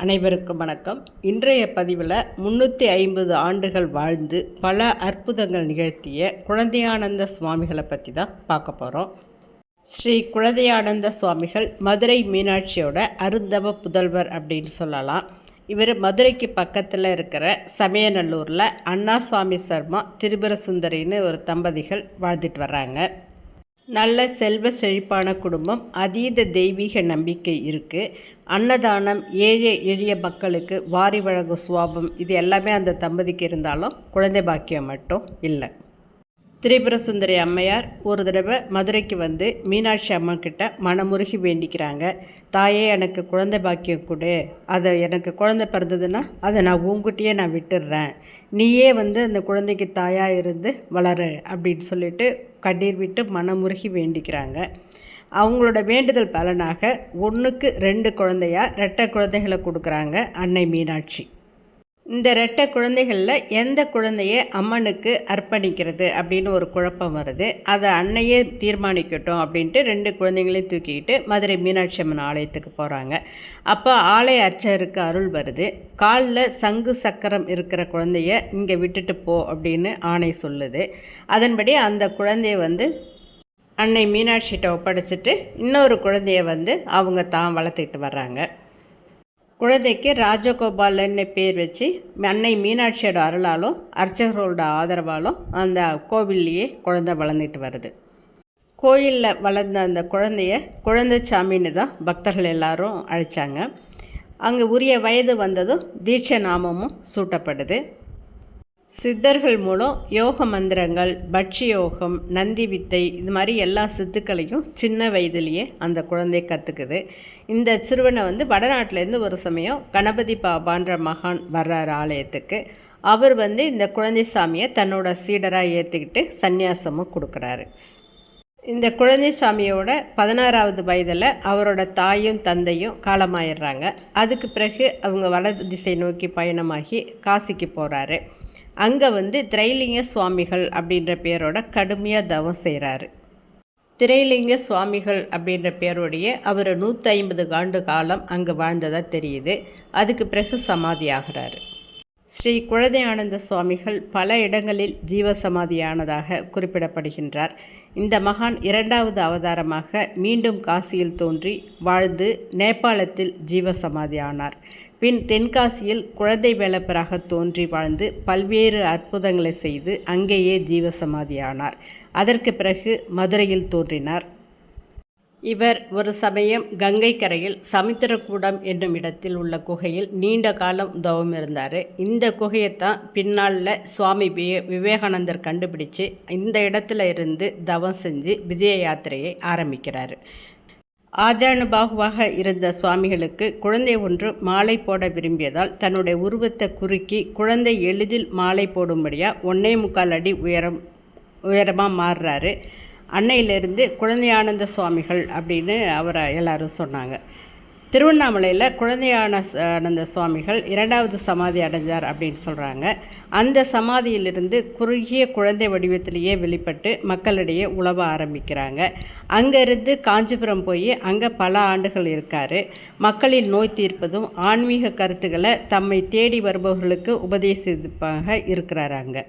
அனைவருக்கும் வணக்கம். இன்றைய பதிவில் 350 ஆண்டுகள் வாழ்ந்து பல அற்புதங்கள் நிகழ்த்திய குழந்தையானந்த சுவாமிகளை பற்றி தான் பார்க்க போகிறோம். ஸ்ரீ குழந்தையானந்த சுவாமிகள் மதுரை மீனாட்சியோட அருந்தவ புதல்வர் அப்படின்னு சொல்லலாம். இவர் மதுரைக்கு பக்கத்தில் இருக்கிற சமயநல்லூரில் அண்ணா சுவாமி சர்மா திரிபுர சுந்தரின்னு ஒரு தம்பதிகள் வாழ்ந்துட்டு வர்றாங்க. நல்ல செல்வ செழிப்பான குடும்பம், அதீத தெய்வீக நம்பிக்கை இருக்குது. அன்னதானம், ஏழை எளிய மக்களுக்கு வாரி வழங்கும் சுவாபம், இது எல்லாமே அந்த தம்பதிக்கு இருந்தாலும் குழந்தை பாக்கியம் மட்டும் இல்லை. திரிபுர சுந்தரி அம்மையார் ஒரு தடவை மதுரைக்கு வந்து மீனாட்சி அம்மா கிட்ட மனமுருகி வேண்டிக்கிறாங்க. தாயே, எனக்கு குழந்தை பாக்கியம் கொடு, அதை எனக்கு குழந்தை பிறந்ததுன்னா அதை நான் உங்ககிட்டயே நான் விட்டுடுறேன், நீயே வந்து அந்த குழந்தைக்கு தாயாக இருந்து வளரு அப்படின்னு சொல்லிட்டு கண்ணீர் விட்டு மனமுருகி வேண்டிக்கிறாங்க. அவங்களோட வேண்டுதல் பலனாக 1க்கு 2 குழந்தையாக ரெட்டை குழந்தைகளை கொடுக்குறாங்க அன்னை மீனாட்சி. இந்த ரெட்டை குழந்தைகளில் எந்த குழந்தைய அம்மனுக்கு அர்ப்பணிக்கிறது அப்படின்னு ஒரு குழப்பம் வருது. அதை அன்னையே தீர்மானிக்கட்டும் அப்படின்ட்டு 2 குழந்தைங்களையும் தூக்கிக்கிட்டு மதுரை மீனாட்சி அம்மன் ஆலயத்துக்கு போகிறாங்க. அப்போ ஆலய அர்ச்சகருக்கு அருள் வருது. காலில் சங்கு சக்கரம் இருக்கிற குழந்தைய இங்கே விட்டுட்டு போ அப்படின்னு ஆணை சொல்லுது. அதன்படி அந்த குழந்தைய வந்து அன்னை மீனாட்சிகிட்ட ஒப்படைச்சிட்டு இன்னொரு குழந்தைய வந்து அவங்க தான் வளர்த்துக்கிட்டு வர்றாங்க. குழந்தைக்கு ராஜகோபாலன்னு பேர் வச்சு அன்னை மீனாட்சியோட அருளாலும் அர்ச்சகர்களோட ஆதரவாலும் அந்த கோவில்லையே குழந்தை வளர்ந்துட்டு வருது. கோயிலில் வளர்ந்த அந்த குழந்தைய குழந்தை சாமின்னு தான் பக்தர்கள் எல்லாரும் அழைச்சாங்க. அங்கே உரிய வயது வந்ததும் தீட்சை நாமமும் சூட்டப்படுது. சித்தர்கள் மூலம் யோக மந்திரங்கள், பட்சி யோகம், நந்தி வித்தை, இது மாதிரி எல்லா சித்துக்களையும் சின்ன வயதிலேயே அந்த குழந்தை கற்றுக்குது. இந்த சிறுவனை வந்து வடநாட்டிலேருந்து ஒரு சமயம் கணபதி பாபான்ற மகான் வர்றார் ஆலயத்துக்கு. அவர் வந்து இந்த குழந்தை சாமியை தன்னோட சீடராக ஏற்றுக்கிட்டு சந்நியாசமும் கொடுக்குறாரு. இந்த குழந்தை சாமியோட 16வது வயதில் அவரோட தாயும் தந்தையும் காலமாயிடுறாங்க. அதுக்கு பிறகு அவங்க வடது திசை நோக்கி பயணமாகி காசிக்கு போகிறாரு. அங்கே வந்து திரைலிங்க சுவாமிகள் அப்படின்ற பேரோட கடுமையாக தவம் செய்கிறாரு. திரைலிங்க சுவாமிகள் அப்படின்ற பேரோடைய அவர் 150 ஆண்டு காலம் அங்கே வாழ்ந்ததாக தெரியுது. அதுக்கு பிறகு சமாதி ஆகிறாரு. ஸ்ரீ குழந்தையானந்த சுவாமிகள் பல இடங்களில் ஜீவசமாதியானதாக குறிப்பிடப்படுகின்றார். இந்த மகான் 2வது அவதாரமாக மீண்டும் காசியில் தோன்றி வாழ்ந்து நேபாளத்தில் ஜீவசமாதி ஆனார். பின் தென்காசியில் குழந்தை வேலப்பராக தோன்றி வாழ்ந்து பல்வேறு அற்புதங்களை செய்து அங்கேயே ஜீவசமாதி ஆனார். அதற்கு பிறகு மதுரையில் தோன்றினார். இவர் ஒரு சமயம் கங்கை கரையில் சமுத்திரக்கூடம் என்னும் இடத்தில் உள்ள குகையில் நீண்ட காலம் தவம் இருந்தார். இந்த குகையைத்தான் பின்னாளில் சுவாமி விவேகானந்தர் கண்டுபிடிச்சு இந்த இடத்துல இருந்து தவம் செஞ்சு விஜய யாத்திரையை ஆரம்பிக்கிறார். ஆஜானுபாகுவாக இருந்த சுவாமிகளுக்கு குழந்தை ஒன்று மாலை போட விரும்பியதால் தன்னுடைய உருவத்தை குறுக்கி குழந்தை எளிதில் மாலை போடும்படியாக 1.25 அடி உயரமாக மாறுறாரு. அன்னையிலிருந்து குழந்தையானந்த சுவாமிகள் அப்படின்னு அவரை எல்லாரும் சொன்னாங்க. திருவண்ணாமலையில் குழந்தையானந்த சுவாமிகள் 2வது சமாதி அடைஞ்சார் அப்படின்னு சொல்கிறாங்க. அந்த சமாதியிலிருந்து குறுகிய குழந்தை வடிவத்திலேயே வெளிப்பட்டு மக்களிடையே உலவ ஆரம்பிக்கிறாங்க. அங்கேருந்து காஞ்சிபுரம் போய் அங்கே பல ஆண்டுகள் இருக்கார். மக்களின் நோய் தீர்ப்பதும் ஆன்மீக கருத்துக்களை தம்மை தேடி வருபவர்களுக்கு உபதேசிப்பாக இருக்கிறார். அங்கே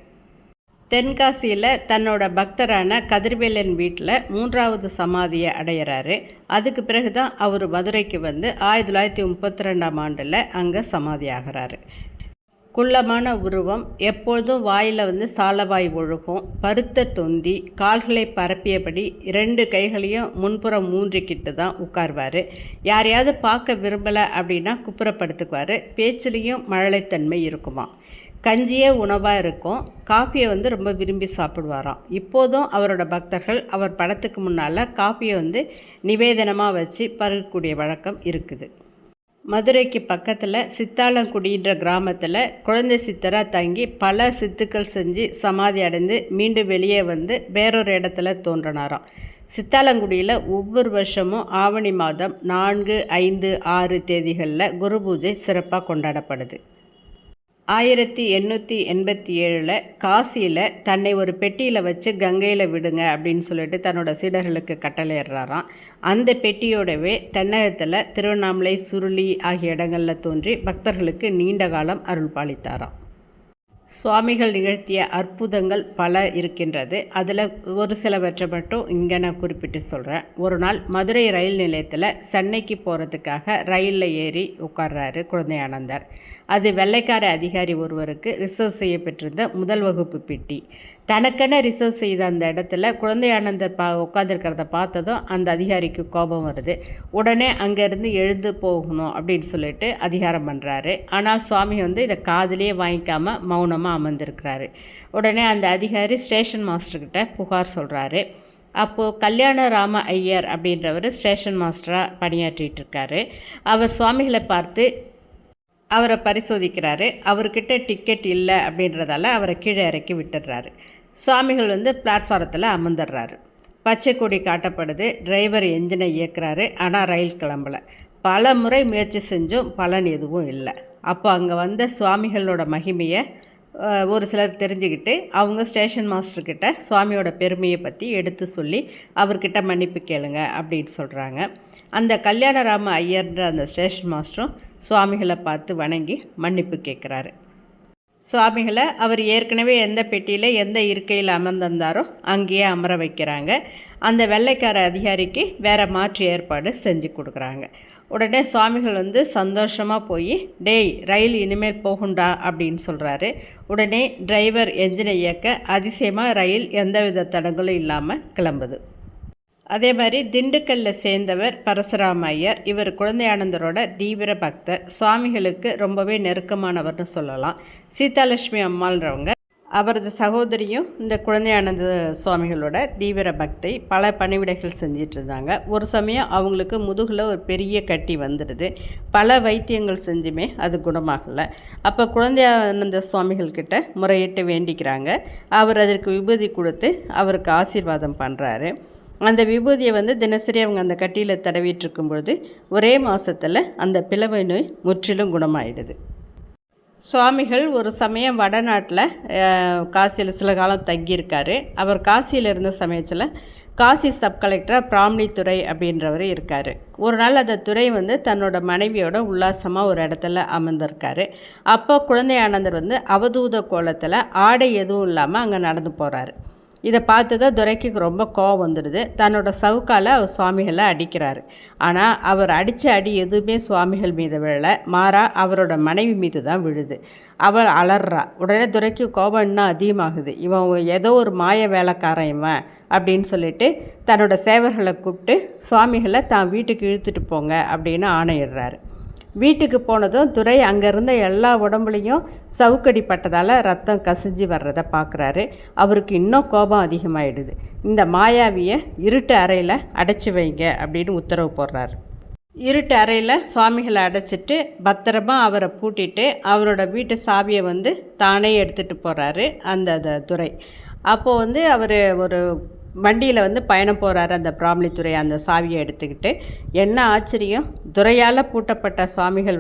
தென்காசியில் தன்னோட பக்தரான கதிர்வேலன் வீட்டில் 3வது சமாதியை அடையிறாரு. அதுக்கு பிறகு தான் அவர் மதுரைக்கு வந்து 1932ஆம் ஆண்டில் அங்கே சமாதி ஆகிறாரு. குள்ளமான உருவம், எப்பொழுதும் வாயில் வந்து சாலவாய் ஒழுகும், பருத்த தொந்தி, கால்களை பரப்பியபடி 2 கைகளையும் முன்புறம் ஊன்றிக்கிட்டு தான் உட்கார்வார். யாரையாவது பார்க்க விரும்பலை அப்படின்னா குப்புறப்படுத்துக்குவார். பேச்சிலையும் மழலைத்தன்மை இருக்குமா. கஞ்சியே உணவாக இருக்கும். காஃபியை வந்து ரொம்ப விரும்பி சாப்பிடுவாராம். இப்போதும் அவரோட பக்தர்கள் அவர் படத்துக்கு முன்னால் காஃபியை வந்து நிவேதனமாக வச்சு பருகக்கூடிய வழக்கம் இருக்குது. மதுரைக்கு பக்கத்தில் சித்தாலங்குடின்ற கிராமத்தில் குழந்தை சித்தராக தங்கி பல சித்துக்கள் செஞ்சு சமாதி அடைந்து மீண்டும் வெளியே வந்து வேறொரு இடத்துல தோன்றினாராம். சித்தாலங்குடியில் ஒவ்வொரு வருஷமும் ஆவணி மாதம் 4, 5, 6 தேதிகளில் குரு பூஜை சிறப்பாக கொண்டாடப்படுது. 1887 காசியில் தன்னை ஒரு பெட்டியில் வச்சு கங்கையில் விடுங்க அப்படின்னு சொல்லிட்டு தன்னோட சீடர்களுக்கு கட்டளையிடுறாராம். அந்த பெட்டியோடவே தென்னகத்தில் திருவண்ணாமலை, சுருளி ஆகிய இடங்களில் தோன்றி பக்தர்களுக்கு நீண்ட காலம் அருள் பாலித்தாராம். சுவாமிகள் நிகழ்த்திய அற்புதங்கள் பல இருக்கின்றது. அதில் ஒரு சிலவற்றை மட்டும் இங்கே நான் குறிப்பிட்டு சொல்கிறேன். ஒரு நாள் மதுரை ரயில் நிலையத்தில் சென்னைக்கு போகிறதுக்காக ரயிலில் ஏறி உட்கார்றாரு குழந்தையானந்தர். அது வெள்ளைக்கார அதிகாரி ஒருவருக்கு ரிசர்வ் செய்யப்பட்டிருந்த முதல் வகுப்பு பெட்டி. தனக்கென ரிசர்வ் செய்த அந்த இடத்துல குழந்தையானந்தர் உட்காந்துருக்கிறத பார்த்ததும் அந்த அதிகாரிக்கு கோபம் வருது. உடனே அங்கேருந்து எழுந்து போகணும் அப்படின்னு சொல்லிட்டு அதிகாரம் பண்ணுறாரு. ஆனால் சுவாமி இதை காதிலே வாங்கிக்காமல் மௌனமாக அமர்ந்திருக்கிறாரு. உடனே அந்த அதிகாரி ஸ்டேஷன் மாஸ்டர்கிட்ட புகார் சொல்கிறாரு. அப்போது கல்யாணராம ஐயர் அப்படின்றவர் ஸ்டேஷன் மாஸ்டராக பணியாற்றிட்டு இருக்காரு. அவர் சுவாமிகளை பார்த்து அவரை பரிசோதிக்கிறாரு. அவர்கிட்ட டிக்கெட் இல்லை அப்படின்றதால அவரை கீழே இறக்கி விட்டுடுறாரு. சுவாமிகள் பிளாட்ஃபாரத்தில் அமர்ந்துடுறாரு. பச்சை கொடி காட்டப்படுது. டிரைவர் என்ஜினை இயக்குறாரு. ஆனால் ரயில் கிளம்பலை. பல முறை முயற்சி செஞ்சும் பலன் எதுவும் இல்லை. அப்போ அங்கே வந்த சுவாமிகளோட மகிமையை ஒரு சிலர் தெரிஞ்சுக்கிட்டு அவங்க ஸ்டேஷன் மாஸ்டர்கிட்ட சுவாமியோட பெருமையை பற்றி எடுத்து சொல்லி அவர்கிட்ட மன்னிப்பு கேளுங்க அப்படின்னு சொல்கிறாங்க. அந்த கல்யாணராம ஐயர்ன்ற அந்த ஸ்டேஷன் மாஸ்டரும் சுவாமிகளை பார்த்து வணங்கி மன்னிப்பு கேட்குறாரு. சுவாமிகளை அவர் ஏற்கனவே எந்த பெட்டியில் எந்த இருக்கையில் அமர்ந்திருந்தாரோ அங்கேயே அமர வைக்கிறாங்க. அந்த வெள்ளைக்கார அதிகாரிக்கு வேறு மாற்று ஏற்பாடு செஞ்சு கொடுக்குறாங்க. உடனே சுவாமிகள் சந்தோஷமாக போய் டேய் ரயில் இனிமேல் போகுண்டா அப்படின்னு சொல்கிறாரு. உடனே டிரைவர் என்ஜினை இயக்க அதிசயமாக ரயில் எந்தவித தடங்களும் இல்லாமல் கிளம்புது. அதே மாதிரி திண்டுக்கல்லில் சேர்ந்தவர் பரசுராம ஐயர். இவர் குழந்தையானந்தரோட தீவிர பக்தர். சுவாமிகளுக்கு ரொம்பவே நெருக்கமானவர்னு சொல்லலாம். சீதாலட்சுமி அம்மாள்ன்றவங்க அவரது சகோதரியும் இந்த குழந்தையானந்த சுவாமிகளோட தீவிர பக்தை. பல பணிவிடைகள் செஞ்சிட்டு இருந்தாங்க. ஒரு சமயம் அவங்களுக்கு முதுகில் ஒரு பெரிய கட்டி வந்துடுது. பல வைத்தியங்கள் செஞ்சுமே அது குணமாகலை. அப்போ குழந்தையானந்த சுவாமிகள்கிட்ட முறையிட்டு வேண்டிக்கிறாங்க. அவர் அதற்கு விபூதி கொடுத்து அவருக்கு ஆசீர்வாதம் பண்ணுறாரு. அந்த விபூதியை தினசரி அவங்க அந்த கட்டியில் தடவிட்டு இருக்கும்பொழுது ஒரே மாதத்தில் அந்த பிளவை நோய் முற்றிலும் குணமாயிடுது. சுவாமிகள் ஒரு சமயம் வடநாட்டில் காசியில் சில காலம் தங்கியிருக்காரு. அவர் காசியில் இருந்த சமயத்தில் காசி சப் கலெக்டராக பிராமணி துரை அப்படின்றவர் இருக்கார். ஒரு நாள் அந்த துரை தன்னோட மனைவியோட உல்லாசமாக ஒரு இடத்துல அமர்ந்திருக்காரு. அப்போ குழந்தையானந்தர் அவதூத கோலத்தில் ஆடை எதுவும் இல்லாமல் அங்கே நடந்து போகிறாரு. இதை பார்த்து தான் துரைக்கு ரொம்ப கோவம் வந்துடுது. தன்னோட சவுக்கால் அவர் சுவாமிகளை அடிக்கிறாரு. ஆனால் அவர் அடித்த அடி எதுவுமே சுவாமிகள் மீது விழலை. மாறா அவரோட மனைவி மீது தான் விழுது. அவள் அலறா. உடனே துரைக்கு கோபம் இன்னும் அதிகமாகுது. இவன் ஏதோ ஒரு மாய வேலைக்காரன் இவன் அப்படின்னு சொல்லிட்டு தன்னோட சேவர்களை கூப்பிட்டு சுவாமிகளை தான் வீட்டுக்கு இழுத்துட்டு போங்க அப்படின்னு ஆணையிடுறாரு. வீட்டுக்கு போனதும் துரை அங்கே இருந்த எல்லா உடம்புலையும் சவுக்கடி பட்டதால் ரத்தம் கசிஞ்சு வர்றதை பார்க்குறாரு. அவருக்கு இன்னும் கோபம் அதிகமாகிடுது. இந்த மாயாவியை இருட்டு அறையில் அடைச்சி வைங்க அப்படின்னு உத்தரவு போடுறாரு. இருட்டு அறையில் சுவாமிகளை அடைச்சிட்டு பத்திரமா அவரை பூட்டிட்டு அவரோட வீட்டு சாவியை தானே எடுத்துகிட்டு போகிறாரு அந்த துரை. அப்போது அவர் ஒரு வண்டியில் பயணம் போகிறாரு. அந்த பிராமணித்துறை அந்த சாவியை எடுத்துக்கிட்டு. என்ன ஆச்சரியம், துரையால் பூட்டப்பட்ட சுவாமிகள்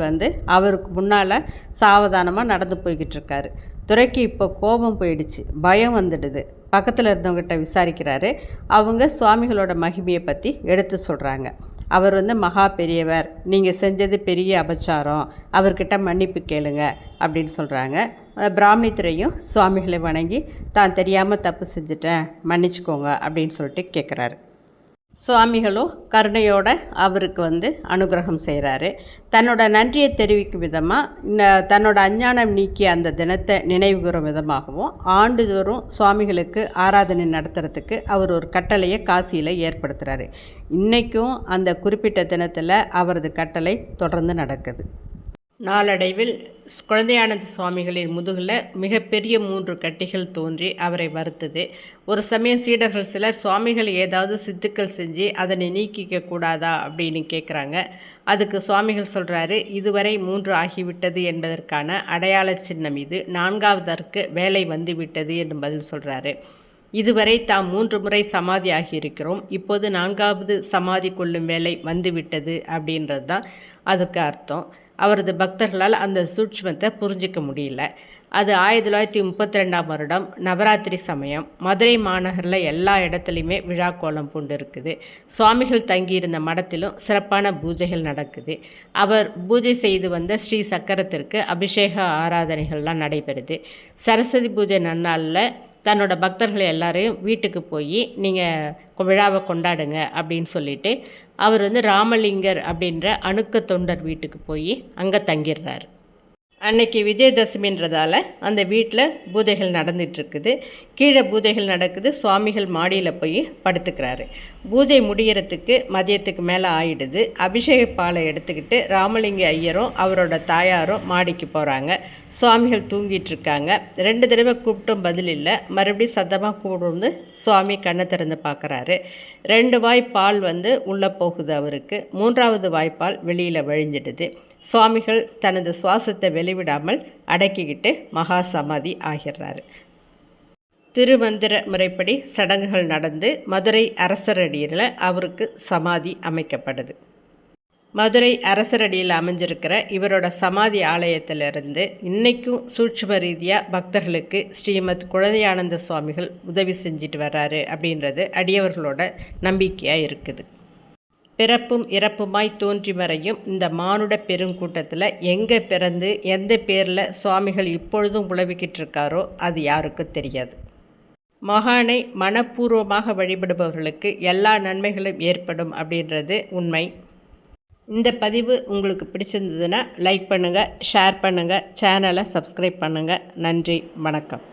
அவருக்கு முன்னால் சாவதானமாக நடந்து போய்கிட்டு இருக்காரு. துரைக்கு இப்போ கோபம் போயிடுச்சு, பயம் வந்துடுது. பக்கத்தில் இருந்தவங்ககிட்ட விசாரிக்கிறாரு. அவங்க சுவாமிகளோட மகிமையை பற்றி எடுத்து சொல்கிறாங்க. அவர் மகா பெரியவர், நீங்கள் செஞ்சது பெரிய அபச்சாரம், அவர்கிட்ட மன்னிப்பு கேளுங்க அப்படின்னு சொல்கிறாங்க. பிராமணித்துறையும் சுவாமிகளை வணங்கி தான் தெரியாமல் தப்பு செஞ்சுட்டேன் மன்னிச்சுக்கோங்க அப்படின்னு சொல்லிட்டு கேட்குறாரு. சுவாமிகளும் கருணையோடு அவருக்கு அனுகிரகம் செய்கிறாரு. தன்னோட நன்றியை தெரிவிக்கும் விதமாக தன்னோட அஞ்ஞானம் நீக்கிய அந்த தினத்தை நினைவுகூறும் விதமாகவும் ஆண்டுதோறும் சுவாமிகளுக்கு ஆராதனை நடத்துறதுக்கு அவர் ஒரு கட்டளையை காசியில் ஏற்படுத்துகிறாரு. இன்றைக்கும் அந்த குறிப்பிட்ட தினத்தில் அவரது கட்டளை தொடர்ந்து நடக்குது. நாளடைவில் குழந்தையானந்த சுவாமிகளின் முதுகில் மிகப்பெரிய 3 கட்டிகள் தோன்றி அவரை வருத்துது. ஒரு சமயம் சீடர்கள் சிலர் சுவாமிகள் ஏதாவது சித்துக்கள் செஞ்சு அதனை நீக்கிக்க கூடாதா அப்படின்னு கேட்குறாங்க. அதுக்கு சுவாமிகள் சொல்கிறாரு, இதுவரை 3 ஆகிவிட்டது என்பதற்கான அடையாள சின்னம் இது, 4வதற்கு வேலை வந்துவிட்டது என்று பதில் சொல்கிறாரு. இதுவரை தாம் 3 முறை சமாதி ஆகியிருக்கிறோம், இப்போது 4வது சமாதி கொள்ளும் வேலை வந்துவிட்டது அப்படின்றது தான் அதுக்கு அர்த்தம். அவரது பக்தர்களால் அந்த சூட்சுமத்தை புரிஞ்சிக்க முடியல. அது 1932ஆம் வருடம் நவராத்திரி சமயம் மதுரை மாநகரில் எல்லா இடத்துலையுமே விழா கோலம் பூண்டு இருக்குது. சுவாமிகள் தங்கியிருந்த மடத்திலும் சிறப்பான பூஜைகள் நடக்குது. அவர் பூஜை செய்து வந்த ஸ்ரீ சக்கரத்திற்கு அபிஷேக ஆராதனைகள்லாம் நடைபெறுது. சரஸ்வதி பூஜை நன்னாளில் தன்னோட பக்தர்கள் எல்லாரையும் வீட்டுக்கு போய் நீங்கள் விழாவை கொண்டாடுங்க அப்படின்னு சொல்லிட்டு அவர் ராமலிங்கர் அப்படின்ற அணுக்க தொண்டர் வீட்டுக்கு போய் அங்கே தங்கிடுறாரு. அன்னைக்கு விஜயதசமின்றதால அந்த வீட்டில் பூஜைகள் நடந்துகிட்ருக்குது. கீழே பூஜைகள் நடக்குது. சுவாமிகள் மாடியில் போய் படுத்துக்கிறாரு. பூஜை முடிகிறதுக்கு மதியத்துக்கு மேலே ஆயிடுது. அபிஷேக பாலை எடுத்துக்கிட்டு ராமலிங்க ஐயரும் அவரோட தாயாரும் மாடிக்கு போகிறாங்க. சுவாமிகள் தூங்கிட்டுருக்காங்க. 2 தடவை கூப்பிட்டும் பதில் இல்லை. மறுபடியும் சத்தமாக கூப்பிட்டு சுவாமி கண்ணை திறந்து பார்க்குறாரு. 2 வாய் பால் உள்ளே போகுது அவருக்கு. 3வது வாய்ப்பால் வெளியில் வழிஞ்சிடுது. சுவாமிகள் தனது சுவாசத்தை வெளிவிடாமல் அடக்கிக்கிட்டு மகா சமாதி ஆகிறாரு. திருமந்திர முறைப்படி சடங்குகள் நடந்து மதுரை அரசரடியில் அவருக்கு சமாதி அமைக்கப்படுது. மதுரை அரசரடியில் அமைஞ்சிருக்கிற இவரோட சமாதி ஆலயத்திலிருந்து இன்றைக்கும் சூட்சும ரீதியாக பக்தர்களுக்கு ஸ்ரீமத் குழந்தையானந்த சுவாமிகள் உதவி செஞ்சுட்டு வர்றாரு அப்படின்றது அடியவர்களோட நம்பிக்கையாக இருக்குது. பிறப்பும் இறப்புமாய் தோன்றி மறையும் இந்த மானுட பெருங்கூட்டத்தில் எங்கே பிறந்து எந்த பேரில் சுவாமிகள் இப்பொழுதும் உழவிக்கிட்டு இருக்காரோ அது யாருக்கும் தெரியாது. மகானை மனப்பூர்வமாக வழிபடுபவர்களுக்கு எல்லா நன்மைகளும் ஏற்படும் அப்படின்றது உண்மை. இந்த பதிவு உங்களுக்கு பிடிச்சிருந்ததுன்னா லைக் பண்ணுங்கள், ஷேர் பண்ணுங்கள், சேனலை சப்ஸ்கிரைப் பண்ணுங்கள். நன்றி, வணக்கம்.